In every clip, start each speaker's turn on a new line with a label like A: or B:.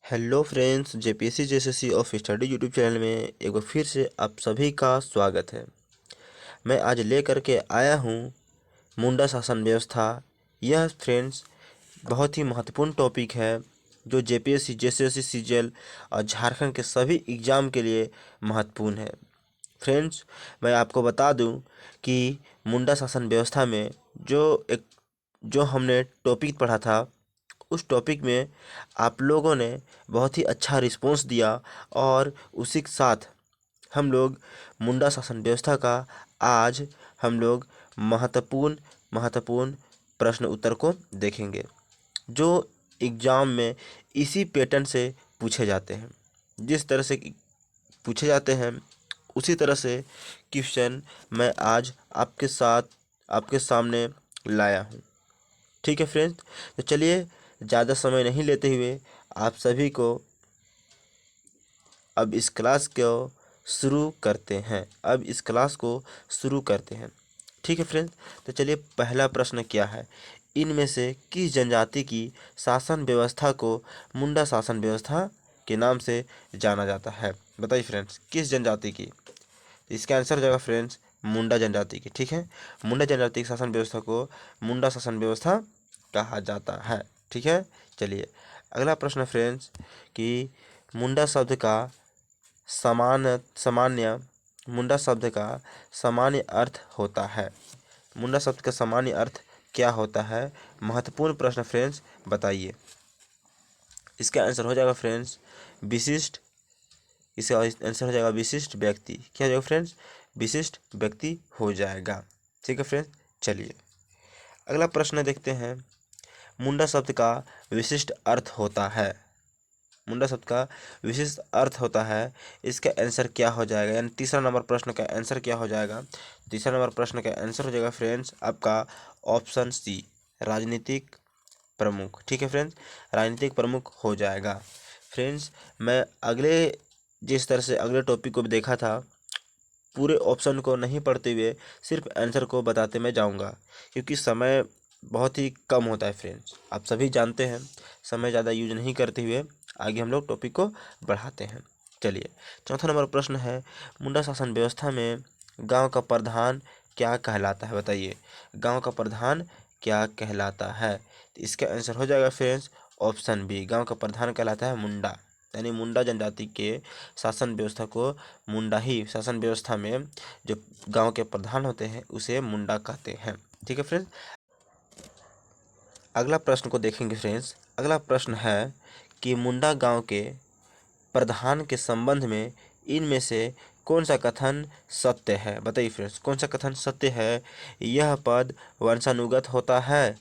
A: Hello friends, JPSC JSSC of study YouTube channel में एक बार फिर से आप सभी का स्वागत है। मैं आज लेकर के आया हूँ मुंडा शासन व्यवस्था। यह फ्रेंड्स बहुत ही महत्वपूर्ण टॉपिक है जो जेपीएससी जेएसएससी सीजीएल और झारखंड के सभी एग्ज़ाम के लिए महत्वपूर्ण है। फ्रेंड्स, मैं आपको बता दूं कि मुंडा शासन व्यवस्था में जो हमने टॉपिक पढ़ा था, उस टॉपिक में आप लोगों ने बहुत ही अच्छा रिस्पॉन्स दिया और उसी के साथ हम लोग मुंडा शासन व्यवस्था का आज हम लोग महत्वपूर्ण महत्वपूर्ण प्रश्न उत्तर को देखेंगे जो एग्ज़ाम में इसी पैटर्न से पूछे जाते हैं। जिस तरह से पूछे जाते हैं उसी तरह से क्वेश्चन मैं आज आपके सामने लाया हूँ। ठीक है फ्रेंड्स, तो चलिए ज़्यादा समय नहीं लेते हुए आप सभी को अब इस क्लास को शुरू करते हैं। ठीक है फ्रेंड्स, तो चलिए पहला प्रश्न क्या है। इनमें से किस जनजाति की शासन व्यवस्था को मुंडा शासन व्यवस्था के नाम से जाना जाता है? बताइए फ्रेंड्स, किस जनजाति की? तो इसका आंसर हो जाएगा फ्रेंड्स मुंडा जनजाति की। ठीक है, मुंडा जनजाति की शासन व्यवस्था को मुंडा शासन व्यवस्था कहा जाता है। ठीक है, चलिए अगला प्रश्न फ्रेंड्स कि मुंडा शब्द का सामान्य मुंडा शब्द का सामान्य अर्थ होता है। मुंडा शब्द का सामान्य अर्थ क्या होता है? महत्वपूर्ण प्रश्न फ्रेंड्स, बताइए। इसका आंसर हो जाएगा फ्रेंड्स विशिष्ट। इसका आंसर हो जाएगा विशिष्ट व्यक्ति। क्या हो जाएगा फ्रेंड्स? विशिष्ट व्यक्ति हो जाएगा। ठीक है फ्रेंड्स, चलिए अगला प्रश्न देखते हैं। मुंडा शब्द का विशिष्ट अर्थ होता है। मुंडा शब्द का विशिष्ट अर्थ होता है, इसका आंसर क्या हो जाएगा? यानी तीसरा नंबर प्रश्न का आंसर क्या हो जाएगा? तीसरा नंबर प्रश्न का आंसर हो जाएगा फ्रेंड्स आपका ऑप्शन सी, राजनीतिक प्रमुख। ठीक है फ्रेंड्स, राजनीतिक प्रमुख हो जाएगा। फ्रेंड्स, मैं जिस तरह से अगले टॉपिक को भी देखा था, पूरे ऑप्शन को नहीं पढ़ते हुए सिर्फ आंसर को बताते मैं जाऊंगा, क्योंकि समय बहुत ही कम होता है फ्रेंड्स। आप सभी जानते हैं, समय ज़्यादा यूज नहीं करते हुए आगे हम लोग टॉपिक को बढ़ाते हैं। चलिए चौथा नंबर प्रश्न है, मुंडा शासन व्यवस्था में गांव का प्रधान क्या कहलाता है? बताइए, गांव का प्रधान क्या कहलाता है? तो इसका आंसर हो जाएगा फ्रेंड्स ऑप्शन बी, गांव का प्रधान कहलाता है मुंडा। यानी मुंडा जनजाति के शासन व्यवस्था को मुंडा ही शासन व्यवस्था में जो गांव के प्रधान होते हैं उसे मुंडा कहते हैं। ठीक है फ्रेंड्स, अगला प्रश्न को देखेंगे फ्रेंड्स। अगला प्रश्न है कि मुंडा गांव के प्रधान के संबंध में इनमें से कौन सा कथन सत्य है? बताइए फ्रेंड्स, कौन सा कथन सत्य है? यह पद वंशानुगत होता है,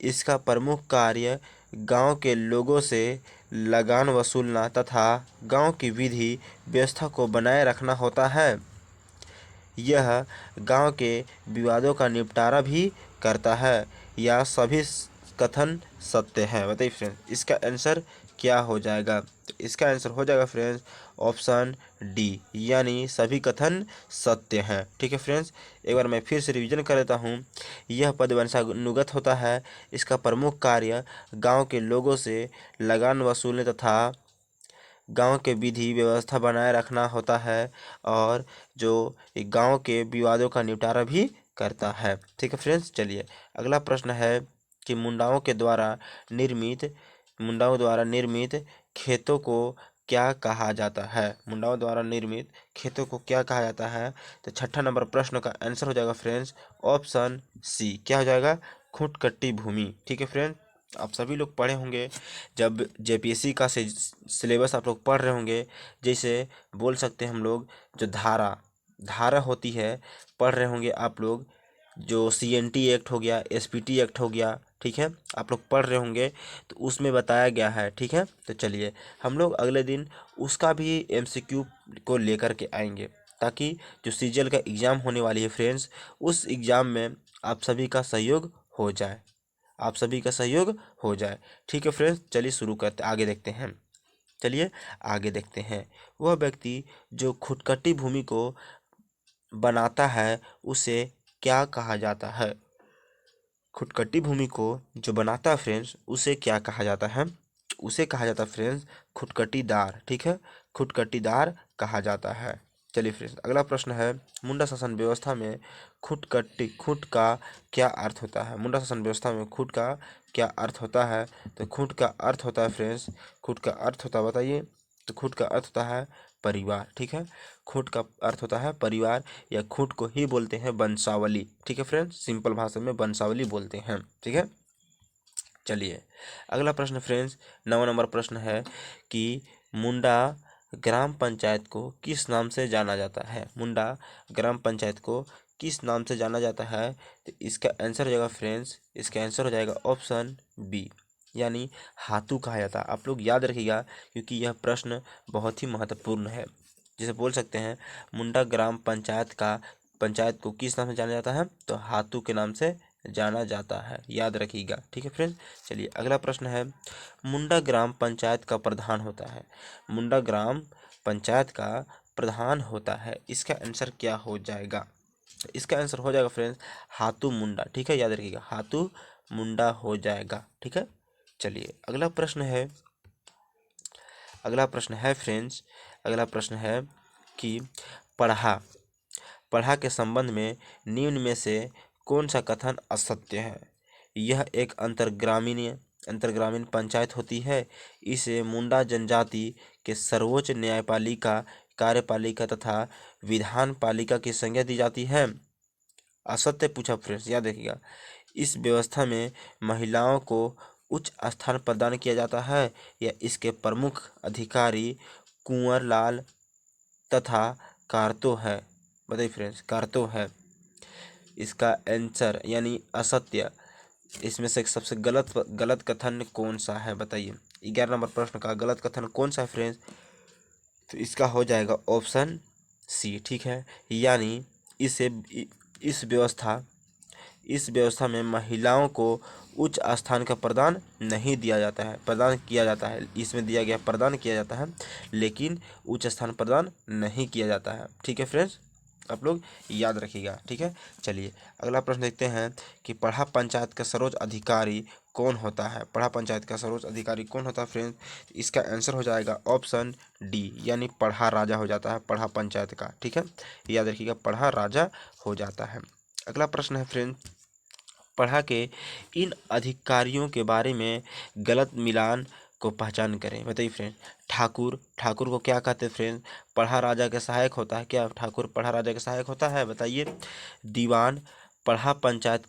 A: इसका प्रमुख कार्य गांव के लोगों से लगान वसूलना तथा गांव की विधि व्यवस्था को बनाए रखना होता है, यह गांव के विवादों का निपटारा भी करता है, या सभी कथन सत्य है? बताइए फ्रेंड्स, इसका आंसर क्या हो जाएगा? तो इसका आंसर हो जाएगा फ्रेंड्स ऑप्शन डी, यानी सभी कथन सत्य हैं। ठीक है फ्रेंड्स, एक बार मैं फिर से रिवीजन कर देता हूँ। यह पद वंशानुगत होता है, इसका प्रमुख कार्य गांव के लोगों से लगान वसूलने तथा गांव के विधि व्यवस्था बनाए रखना होता है, और जो गांव के विवादों का निपटारा भी करता है। ठीक है फ्रेंड्स, चलिए अगला प्रश्न है कि मुंडाओं द्वारा निर्मित खेतों को क्या कहा जाता है? मुंडाओं द्वारा निर्मित खेतों को क्या कहा जाता है? तो छठा नंबर प्रश्न का आंसर हो जाएगा फ्रेंड्स ऑप्शन सी। क्या हो जाएगा? खुटकट्टी भूमि। ठीक है फ्रेंड्स, आप सभी लोग पढ़े होंगे, जब जेपीएससी का सिलेबस आप लोग पढ़ रहे होंगे, जैसे बोल सकते हैं हम लोग जो धारा धारा होती है, पढ़ रहे होंगे आप लोग, जो सीएनटी एक्ट हो गया, एसपीटी एक्ट हो गया। ठीक है, आप लोग पढ़ रहे होंगे, तो उसमें बताया गया है। ठीक है, तो चलिए हम लोग अगले दिन उसका भी एमसीक्यू को लेकर के आएंगे, ताकि जो सीजीएल का एग्ज़ाम होने वाली है फ्रेंड्स, उस एग्ज़ाम में आप सभी का सहयोग हो जाए, आप सभी का सहयोग हो जाए। ठीक है फ्रेंड्स, चलिए शुरू करते, आगे देखते हैं। चलिए आगे देखते हैं। वह व्यक्ति जो खुटकटी भूमि को बनाता है उसे क्या कहा जाता है? खुटकटी भूमि को जो बनाता है फ्रेंड्स, उसे क्या कहा जाता है? उसे कहा जाता है फ्रेंड्स खुटकटीदार। ठीक है, खुटकटीदार कहा जाता है। चलिए फ्रेंड्स, अगला प्रश्न है मुंडा शासन व्यवस्था में खुट का क्या अर्थ होता है। मुंडा शासन व्यवस्था में खुट का क्या अर्थ होता है। तो खुट का अर्थ होता है फ्रेंड्स, खुट का अर्थ होता है, बताइए। तो खुट का अर्थ होता है परिवार। ठीक है, खुट का अर्थ होता है परिवार, या खुट को ही बोलते हैं वंशावली। ठीक है फ्रेंड्स, सिंपल भाषा में वंशावली बोलते हैं। ठीक है, चलिए अगला प्रश्न फ्रेंड्स, 9वां नंबर प्रश्न है कि मुंडा ग्राम पंचायत को किस नाम से जाना जाता है। मुंडा ग्राम पंचायत को किस नाम से जाना जाता है। तो इसका आंसर हो जाएगा फ्रेंड्स, इसका आंसर हो जाएगा ऑप्शन बी, यानी हाथू कहा जाता है। आप लोग याद रखिएगा, क्योंकि यह प्रश्न बहुत ही महत्वपूर्ण है। जिसे बोल सकते हैं मुंडा ग्राम पंचायत को किस नाम से जाना जाता है। तो हाथू के नाम से जाना जाता है, याद रखिएगा। ठीक है फ्रेंड्स, चलिए अगला प्रश्न है मुंडा ग्राम पंचायत का प्रधान होता है। मुंडा ग्राम पंचायत का प्रधान होता है, इसका आंसर क्या हो जाएगा। तो इसका आंसर हो जाएगा फ्रेंड्स हाथू मुंडा। ठीक है, याद रखिएगा, हाथू मुंडा हो जाएगा। ठीक है, चलिए अगला प्रश्न है, अगला प्रश्न है फ्रेंड्स, अगला प्रश्न है कि पढ़ा पढ़ा के संबंध में निम्न में से कौन सा कथन असत्य है। यह एक अंतरग्रामीण पंचायत होती है। इसे मुंडा जनजाति के सर्वोच्च न्यायपालिका, कार्यपालिका तथा विधान पालिका की संज्ञा दी जाती है। असत्य पूछा फ्रेंड्स, याद रखिएगा। इस व्यवस्था में महिलाओं को उच्च स्थान प्रदान किया जाता है, या इसके प्रमुख अधिकारी कुंवर लाल तथा कारतो है। बताइए फ्रेंड्स, कारतो है इसका आंसर, यानी असत्य। इसमें से सबसे गलत कथन कौन सा है, बताइए। 11 नंबर प्रश्न का गलत कथन कौन सा है फ्रेंड्स। तो इसका हो जाएगा ऑप्शन सी। ठीक है, यानी इसे इस व्यवस्था में महिलाओं को उच्च स्थान का प्रदान नहीं दिया जाता है, प्रदान किया जाता है। इसमें दिया गया प्रदान किया जाता है, लेकिन उच्च स्थान प्रदान नहीं किया जाता है। ठीक है फ्रेंड्स, आप लोग याद रखिएगा। ठीक है, चलिए अगला प्रश्न देखते हैं कि पढ़ा पंचायत का सर्वोच्च अधिकारी कौन होता है। पढ़ा पंचायत का सर्वोच्च अधिकारी कौन होता है फ्रेंड्स। इसका आंसर हो जाएगा ऑप्शन डी, यानी पढ़ा राजा हो जाता है पढ़ा पंचायत का। ठीक है, याद रखिएगा, पढ़ा राजा हो जाता है। अगला प्रश्न है फ्रेंड्स, पढ़ा के इन अधिकारियों के बारे में गलत मिलान को पहचान करें। बताइए फ्रेंड, ठाकुर को क्या कहते हैं फ्रेंड। पढ़ा राजा के सहायक होता है क्या। ठाकुर पढ़ा राजा के सहायक होता है, बताइए। दीवान पढ़ा पंचायत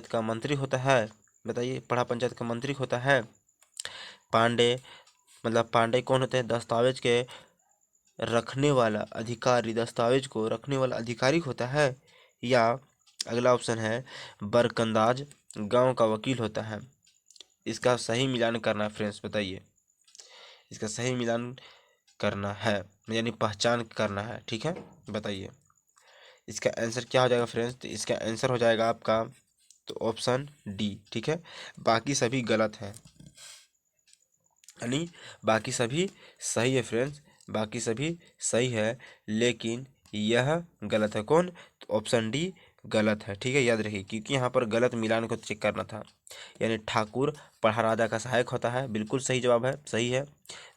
A: का मंत्री होता है, बताइए। पढ़ा पंचायत का मंत्री होता है। पांडे कौन होते हैं, दस्तावेज के रखने वाला अधिकारी, दस्तावेज को रखने वाला अधिकारी होता है। या अगला ऑप्शन है बरकंदाज गांव का वकील होता है। इसका सही मिलान करना है फ्रेंड्स, बताइए। इसका सही मिलान करना है, यानी पहचान करना है। ठीक है, बताइए इसका आंसर क्या हो जाएगा फ्रेंड्स। तो इसका आंसर हो जाएगा आपका तो ऑप्शन डी। ठीक है, बाकी सभी गलत हैं, यानी बाकी सभी सही है फ्रेंड्स, बाकी सभी सही है, लेकिन यह गलत है। कौन, तो ऑप्शन डी गलत है। ठीक है, याद रखिए, क्योंकि यहाँ पर गलत मिलान को चेक करना था। यानी ठाकुर पढ़ा राजा का सहायक होता है, बिल्कुल सही जवाब है, सही है।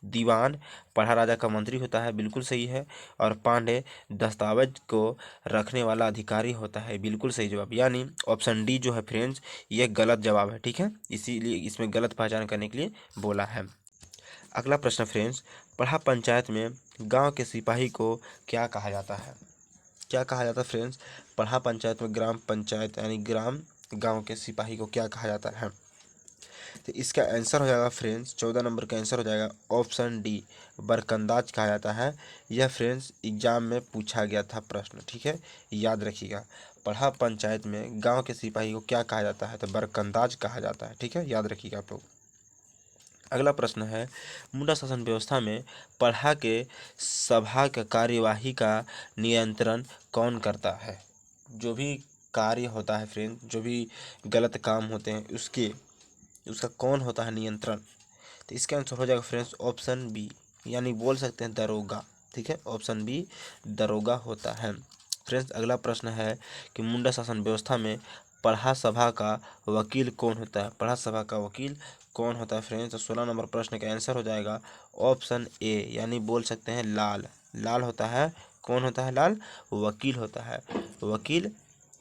A: दीवान पढ़ा राजा का मंत्री होता है, बिल्कुल सही है। और पांडे दस्तावेज को रखने वाला अधिकारी होता है, बिल्कुल सही जवाब। यानी ऑप्शन डी जो है फ्रेंड्स, ये गलत जवाब है। ठीक है, इसीलिए इसमें गलत पहचान करने के लिए बोला है। अगला प्रश्न फ्रेंड्स, पढ़ा पंचायत में गांव के सिपाही को क्या कहा जाता है। क्या कहा जाता है फ्रेंड्स, पढ़ा पंचायत में ग्राम पंचायत यानी गांव के सिपाही को क्या कहा जाता है। तो इसका आंसर हो जाएगा फ्रेंड्स, 14 नंबर का आंसर हो जाएगा ऑप्शन डी, बरकंदाज कहा जाता है। यह फ्रेंड्स एग्जाम में पूछा गया था प्रश्न। ठीक है, याद रखिएगा, पढ़ा पंचायत में गांव के सिपाही को क्या कहा जाता है, तो बरकंदाज कहा जाता है। ठीक है, याद रखिएगा आप लोग। अगला प्रश्न है, मुंडा शासन व्यवस्था में पढ़ा के सभा का कार्यवाही का नियंत्रण कौन करता है। जो भी कार्य होता है फ्रेंड, जो भी गलत काम होते हैं उसका कौन होता है नियंत्रण। तो इसका आंसर हो जाएगा फ्रेंड्स ऑप्शन बी, यानी बोल सकते हैं दरोगा। ठीक है, ऑप्शन बी दरोगा होता है। फ्रेंड्स अगला प्रश्न है कि मुंडा शासन व्यवस्था में पढ़ा सभा का वकील कौन होता है? पढ़ा सभा का वकील कौन होता है फ्रेंड्स? तो 16 नंबर प्रश्न का आंसर हो जाएगा ऑप्शन ए, यानी बोल सकते हैं लाल। लाल होता है, कौन होता है लाल? वकील होता है। वकील,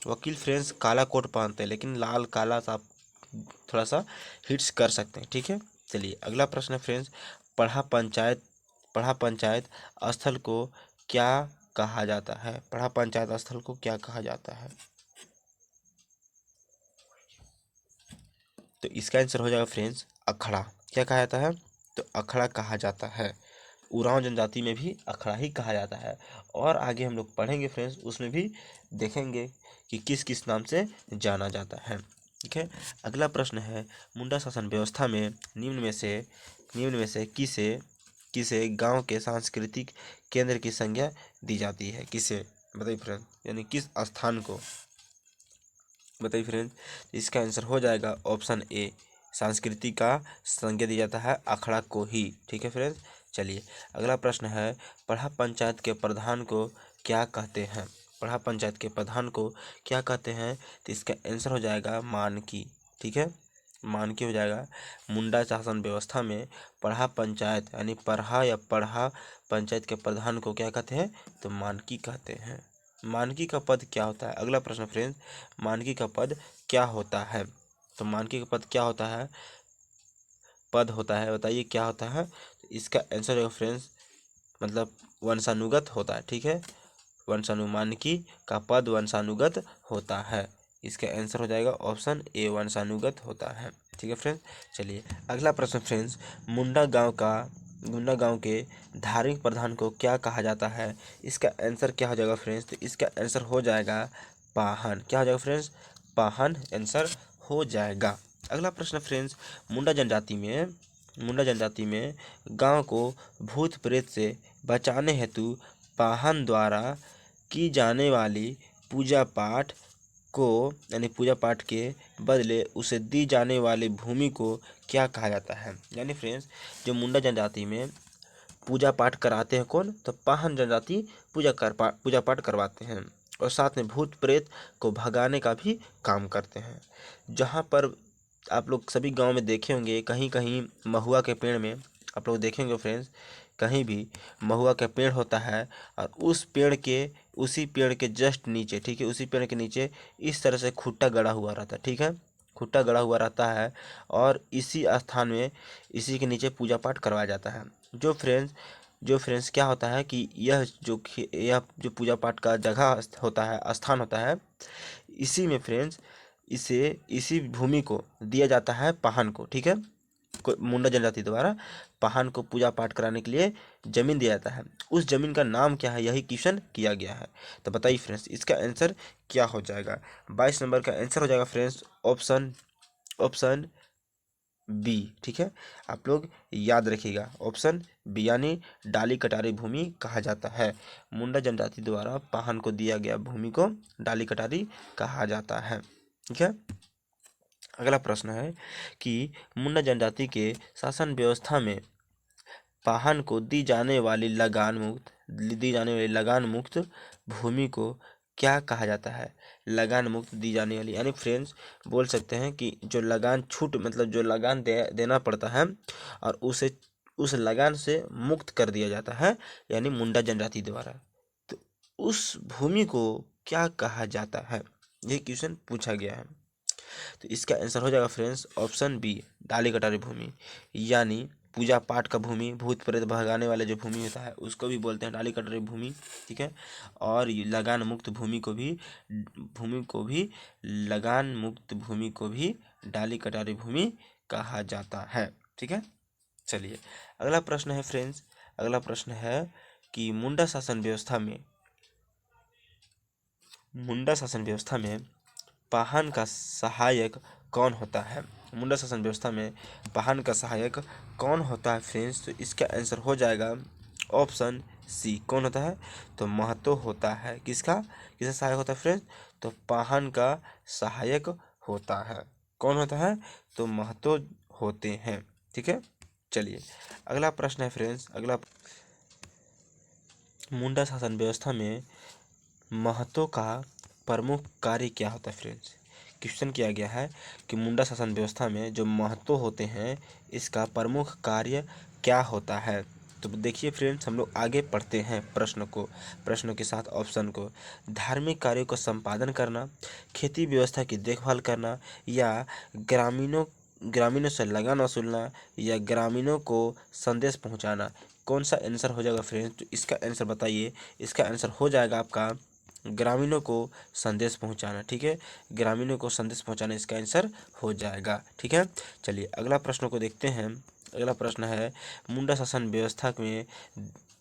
A: वकील फ्रेंड्स काला कोट पहनते हैं, लेकिन लाल काला सा आप थोड़ा सा हिट्स कर सकते हैं, ठीक है। चलिए अगला प्रश्न है फ्रेंड्स, पढ़ा पंचायत स्थल को क्या कहा जाता है? पढ़ा पंचायत स्थल को क्या कहा जाता है? तो इसका आंसर हो जाएगा फ्रेंड्स अखड़ा। क्या कहा जाता है? तो अखड़ा कहा जाता है। उरांव जनजाति में भी अखड़ा ही कहा जाता है। और आगे हम लोग पढ़ेंगे फ्रेंड्स, उसमें भी देखेंगे कि किस किस नाम से जाना जाता है, ठीक है। अगला प्रश्न है, मुंडा शासन व्यवस्था में निम्न में से किसे किसे गांव के सांस्कृतिक केंद्र की संज्ञा दी जाती है? किसे बताइए फ्रेंड, यानी किस स्थान को? बताइए फ्रेंड्स, इसका आंसर हो जाएगा ऑप्शन ए, संस्कृति का संज्ञा दिया जाता है अखड़ा को ही, ठीक है फ्रेंड्स। चलिए अगला प्रश्न है, पढ़ा पंचायत के प्रधान को क्या कहते हैं? पढ़ा पंचायत के प्रधान को क्या कहते हैं? तो इसका आंसर हो जाएगा मानकी, ठीक है, मानकी हो जाएगा। मुंडा शासन व्यवस्था में पढ़ा पंचायत यानी पढ़ा पंचायत के प्रधान को क्या कहते हैं? तो मानकी कहते हैं। मानकी का पद क्या होता है? अगला प्रश्न फ्रेंड्स, मानकी का पद क्या होता है? तो मानकी का पद क्या होता है? पद होता है, बताइए क्या होता है? तो इसका आंसर होगा फ्रेंड्स, मतलब वंशानुगत होता है, ठीक है। मानकी का पद वंशानुगत होता है। इसका आंसर हो जाएगा ऑप्शन ए, वंशानुगत होता है, ठीक है फ्रेंड्स। चलिए अगला प्रश्न फ्रेंड्स, मुंडा गांव के धार्मिक प्रधान को क्या कहा जाता है? इसका आंसर क्या हो जाएगा फ्रेंड्स? तो इसका आंसर हो जाएगा पाहन। क्या हो जाएगा फ्रेंड्स? पाहन आंसर हो जाएगा। अगला प्रश्न फ्रेंड्स, मुंडा जनजाति में गांव को भूत प्रेत से बचाने हेतु पाहन द्वारा की जाने वाली पूजा पाठ को, यानी पूजा पाठ के बदले उसे दी जाने वाली भूमि को क्या कहा जाता है? यानी फ्रेंड्स, जो मुंडा जनजाति में पूजा पाठ कराते हैं कौन? तो पाहन जनजाति पूजा पाठ करवाते हैं, और साथ में भूत प्रेत को भगाने का भी काम करते हैं। जहाँ पर आप लोग सभी गांव में देखे होंगे, कहीं कहीं महुआ के पेड़ में आप लोग देखेंगे फ्रेंड्स, कहीं भी महुआ का पेड़ होता है, और उसी पेड़ के जस्ट नीचे, ठीक है, उसी पेड़ के नीचे इस तरह से खुट्टा गड़ा हुआ रहता है, ठीक है, खुट्टा गड़ा हुआ रहता है, और इसी स्थान में इसी के नीचे पूजा पाठ करवाया जाता है। जो फ्रेंड्स क्या होता है कि यह जो पूजा पाठ का जगह होता है, स्थान होता है, इसी में फ्रेंड्स इसी भूमि को दिया जाता है पाहन को, ठीक है। मुंडा जनजाति द्वारा पाहन को पूजा पाठ कराने के लिए जमीन दिया जाता है। उस जमीन का नाम क्या है, यही क्वेश्चन किया गया है। तो बताइए फ्रेंड्स, इसका आंसर क्या हो जाएगा? 22 नंबर का आंसर हो जाएगा फ्रेंड्स ऑप्शन बी, ठीक है। आप लोग याद रखिएगा ऑप्शन बी, यानी डाली कटारी भूमि कहा जाता है। मुंडा जनजाति द्वारा पाहन को दिया गया भूमि को डाली कटारी कहा जाता है, ठीक है। अगला प्रश्न है कि मुंडा जनजाति के शासन व्यवस्था में पाहन को दी जाने वाली लगान मुक्त भूमि को क्या कहा जाता है? लगान मुक्त दी जाने वाली, यानी फ्रेंड्स बोल सकते हैं कि जो लगान छूट, मतलब जो लगान देना पड़ता है और उस लगान से मुक्त कर दिया जाता है, यानी मुंडा जनजाति द्वारा, तो उस भूमि को क्या कहा जाता है? ये क्वेश्चन पूछा गया है। तो इसका आंसर हो जाएगा फ्रेंड्स ऑप्शन बी, डाली कटारी भूमि, यानी पूजा पाठ का भूमि, भूत प्रेत भगाने वाले जो भूमि होता है उसको भी बोलते हैं डाली कटारी भूमि, ठीक है। और लगान मुक्त भूमि को भी डाली कटारी भूमि कहा जाता है, ठीक है। चलिए अगला प्रश्न है फ्रेंड्स, अगला प्रश्न है कि मुंडा शासन व्यवस्था में पाहन का सहायक कौन होता है? मुंडा शासन व्यवस्था में पाहन का सहायक कौन होता है फ्रेंड्स? तो इसका आंसर हो जाएगा ऑप्शन सी, कौन होता है? तो महतो होता है। किसका सहायक होता है फ्रेंड्स? तो पाहन का सहायक होता है। कौन होता है? तो महतो होते हैं, ठीक है। चलिए अगला प्रश्न है फ्रेंड्स, मुंडा शासन व्यवस्था में महतो का प्रमुख कार्य क्या होता है फ्रेंड्स? क्वेश्चन किया गया है कि मुंडा शासन व्यवस्था में जो महत्व होते हैं इसका प्रमुख कार्य क्या होता है। तो देखिए फ्रेंड्स, हम लोग आगे पढ़ते हैं प्रश्नों के साथ ऑप्शन को। धार्मिक कार्यों को संपादन करना, खेती व्यवस्था की देखभाल करना, या ग्रामीणों से लगान वसूलना, या ग्रामीणों को संदेश पहुंचाना। कौन सा आंसर हो जाएगा फ्रेंड्स? तो इसका आंसर बताइए। इसका आंसर हो जाएगा आपका ग्रामीणों को संदेश पहुंचाना। ठीक है, ग्रामीणों को संदेश पहुंचाना इसका आंसर हो जाएगा। ठीक है, चलिए अगला प्रश्न को देखते हैं। अगला प्रश्न है, मुंडा शासन व्यवस्था में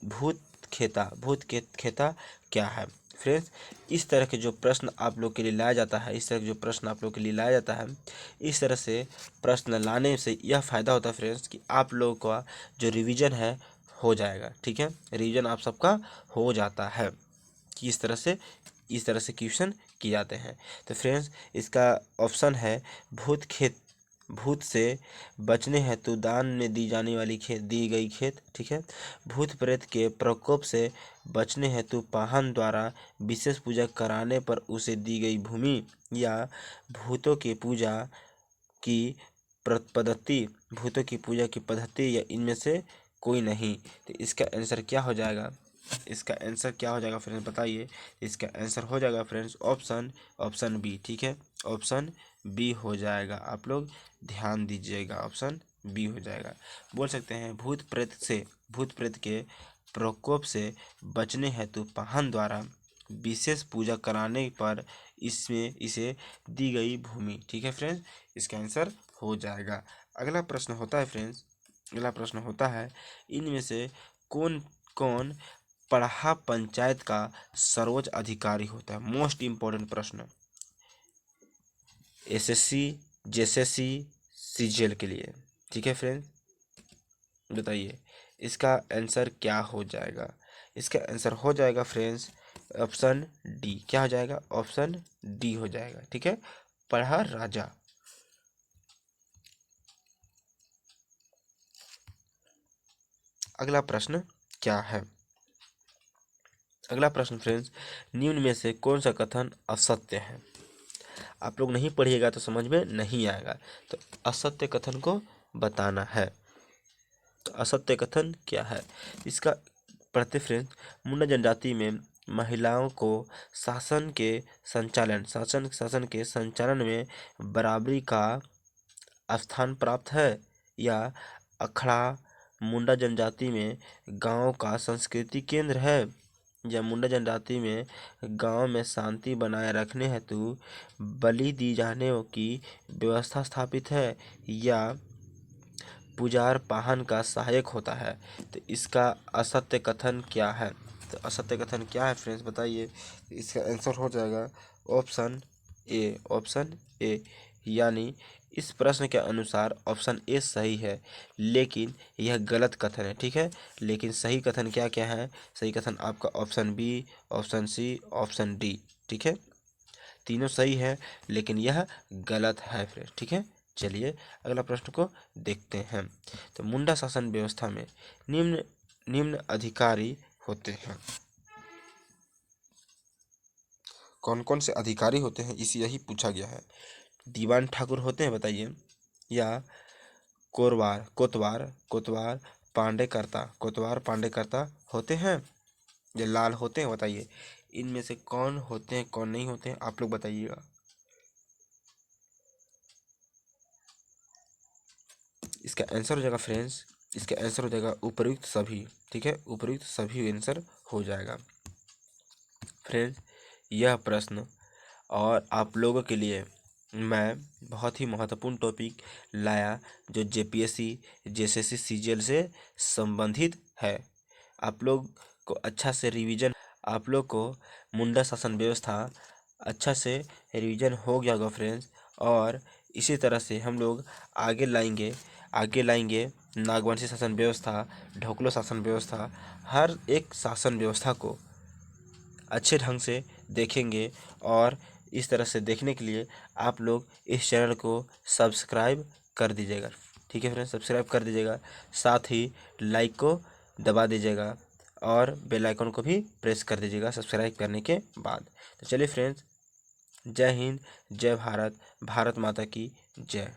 A: भूत खेता क्या है। फ्रेंड्स, इस तरह के जो प्रश्न आप लोग के लिए लाया जाता है, इस तरह से प्रश्न लाने से यह फ़ायदा होता है फ्रेंड्स कि आप लोगों का जो रिवीजन है हो जाएगा। ठीक है, रिवीजन आप सबका हो जाता है कि इस तरह से क्वेश्चन किए जाते हैं। तो फ्रेंड्स, इसका ऑप्शन है भूत से बचने हेतु दान में दी गई खेत। ठीक है, भूत प्रेत के प्रकोप से बचने हेतु पाहन द्वारा विशेष पूजा कराने पर उसे दी गई भूमि, या भूतों की पूजा की पद्धति या इनमें से कोई नहीं। तो इसका आंसर क्या हो जाएगा? फ्रेंड्स बताइए। इसका आंसर हो जाएगा फ्रेंड्स ऑप्शन बी। ठीक है, ऑप्शन बी हो जाएगा। आप लोग ध्यान दीजिएगा, ऑप्शन बी हो जाएगा। बोल सकते हैं भूत प्रेत के प्रकोप से बचने हेतु पाहन द्वारा विशेष पूजा कराने पर इसे दी गई भूमि। ठीक है फ्रेंड्स, इसका आंसर हो जाएगा। अगला प्रश्न होता है इनमें से कौन कौन पढ़ा पंचायत का सर्वोच्च अधिकारी होता है। मोस्ट इम्पोर्टेंट प्रश्न, एसएससी, जेएसएससी, सीजीएल के लिए। ठीक है फ्रेंड्स, बताइए इसका आंसर क्या हो जाएगा। इसका आंसर हो जाएगा फ्रेंड्स ऑप्शन डी। क्या हो जाएगा? ऑप्शन डी हो जाएगा। ठीक है, पढ़ा राजा। अगला प्रश्न क्या है? अगला प्रश्न फ्रेंड्स, निम्न में से कौन सा कथन असत्य है। आप लोग नहीं पढ़िएगा तो समझ में नहीं आएगा, तो असत्य कथन को बताना है। तो असत्य कथन क्या है इसका? पढ़ते फ्रेंड्स, मुंडा जनजाति में महिलाओं को शासन के संचालन में बराबरी का स्थान प्राप्त है, या अखड़ा मुंडा जनजाति में गांव का संस्कृति केंद्र है, या मुंडा जनजाति में गांव में शांति बनाए रखने हेतु बलि दी जाने की व्यवस्था स्थापित है, या पुजार पाहन का सहायक होता है। तो इसका असत्य कथन क्या है? तो असत्य कथन क्या है फ्रेंड्स बताइए। इसका आंसर हो जाएगा ऑप्शन ए। यानी इस प्रश्न के अनुसार ऑप्शन ए सही है, लेकिन यह गलत कथन है। ठीक है, लेकिन सही कथन क्या क्या है? सही कथन आपका option B, option C, option D. ठीक है, तीनों सही है, लेकिन यह गलत है फ्रेंड्स। ठीक है, चलिए अगला प्रश्न को देखते हैं। तो मुंडा शासन व्यवस्था में निम्न अधिकारी होते हैं। कौन कौन से अधिकारी होते हैं यही पूछा गया है। दीवान ठाकुर होते हैं बताइए, या कोतवार पांडेकर्ता होते हैं, या लाल होते हैं। बताइए इनमें से कौन होते हैं कौन नहीं होते हैं, आप लोग बताइएगा। इसका आंसर हो जाएगा फ्रेंड्स, इसका आंसर हो जाएगा उपयुक्त सभी। ठीक है, उपयुक्त सभी आंसर हो जाएगा फ्रेंड्स। यह प्रश्न और आप लोगों के लिए मैं बहुत ही महत्वपूर्ण टॉपिक लाया जो जेपीएससी, जेएसएससी, सीजीएल से संबंधित है। आप लोग को अच्छा से रिवीजन, आप लोग को मुंडा शासन व्यवस्था अच्छा से रिवीजन हो गया होगा फ्रेंड्स। और इसी तरह से हम लोग आगे लाएंगे नागवंशी शासन व्यवस्था, ढोकलो शासन व्यवस्था, हर एक शासन व्यवस्था को अच्छे ढंग से देखेंगे। और इस तरह से देखने के लिए आप लोग इस चैनल को सब्सक्राइब कर दीजिएगा। ठीक है फ्रेंड्स, सब्सक्राइब कर दीजिएगा, साथ ही लाइक को दबा दीजिएगा और बेल आइकन को भी प्रेस कर दीजिएगा सब्सक्राइब करने के बाद। तो चलिए फ्रेंड्स, जय हिंद, जय भारत, भारत माता की जय।